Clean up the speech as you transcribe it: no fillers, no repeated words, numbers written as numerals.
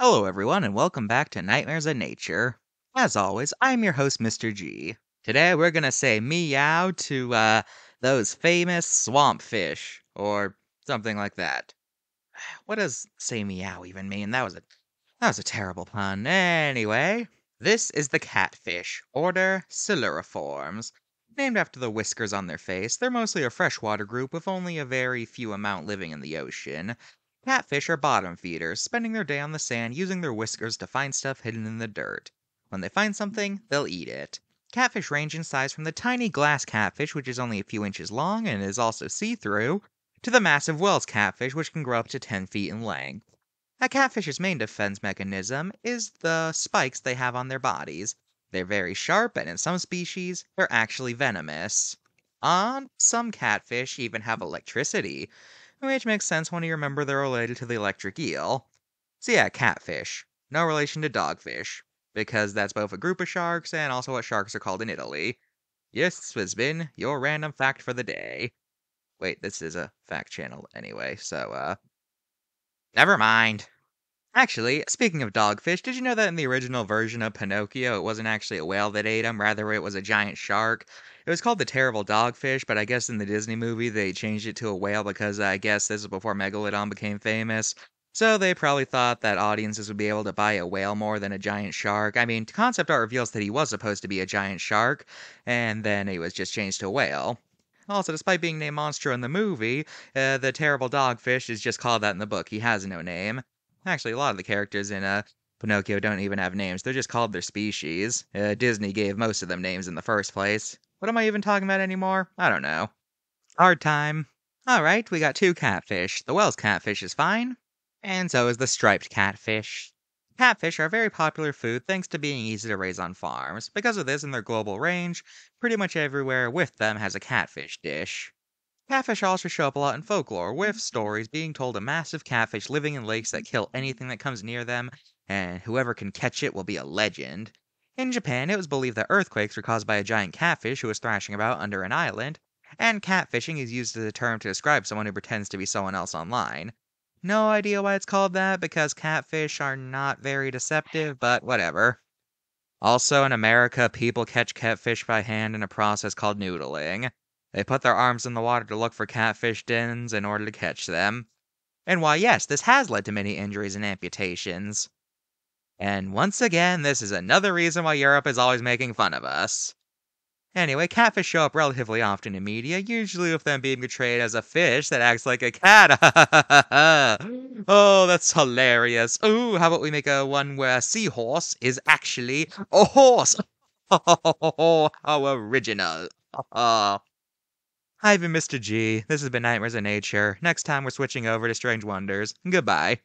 Hello, everyone, and welcome back to Nightmares of Nature. As always, I'm your host, Mr. G. Today, we're gonna say meow to those famous swamp fish, or something like that. What does say meow even mean? That was a terrible pun. Anyway, this is the catfish, order Siluriformes. Named after the whiskers on their face, they're mostly a freshwater group with only a very few amount living in the ocean. Catfish are bottom feeders, spending their day on the sand using their whiskers to find stuff hidden in the dirt. When they find something, they'll eat it. Catfish range in size from the tiny glass catfish, which is only a few inches long and is also see through, to the massive Wells catfish, which can grow up to 10 feet in length. A catfish's main defense mechanism is the spikes they have on their bodies. They're very sharp, and in some species, they're actually venomous. Some catfish even have electricity, which makes sense when you remember they're related to the electric eel. So yeah, catfish. No relation to dogfish, because that's both a group of sharks and also what sharks are called in Italy. This has been your random fact for the day. Wait, this is a fact channel anyway, so never mind. Actually, speaking of dogfish, did you know that in the original version of Pinocchio, it wasn't actually a whale that ate him, rather it was a giant shark? It was called the Terrible Dogfish, but I guess in the Disney movie they changed it to a whale because I guess this is before Megalodon became famous. So they probably thought that audiences would be able to buy a whale more than a giant shark. I mean, concept art reveals that he was supposed to be a giant shark, and then he was just changed to a whale. Also, despite being named Monstro in the movie, the Terrible Dogfish is just called that in the book. He has no name. Actually, a lot of the characters in Pinocchio don't even have names. They're just called their species. Disney gave most of them names in the first place. What am I even talking about anymore? I don't know. Hard time. Alright, we got two catfish. The Wells catfish is fine, and so is the striped catfish. Catfish are a very popular food thanks to being easy to raise on farms. Because of this and their global range, pretty much everywhere with them has a catfish dish. Catfish also show up a lot in folklore, with stories being told of massive catfish living in lakes that kill anything that comes near them, and whoever can catch it will be a legend. In Japan, it was believed that earthquakes were caused by a giant catfish who was thrashing about under an island, and catfishing is used as a term to describe someone who pretends to be someone else online. No idea why it's called that, because catfish are not very deceptive, but whatever. Also, in America, people catch catfish by hand in a process called noodling. They put their arms in the water to look for catfish dens in order to catch them. And why, yes, this has led to many injuries and amputations. And once again, this is another reason why Europe is always making fun of us. Anyway, catfish show up relatively often in media, usually with them being portrayed as a fish that acts like a cat. Oh, that's hilarious. Ooh, how about we make a one where a seahorse is actually a horse? Oh, how original. I've been Mr. G. This has been Nightmares of Nature. Next time we're switching over to Strange Wonders. Goodbye.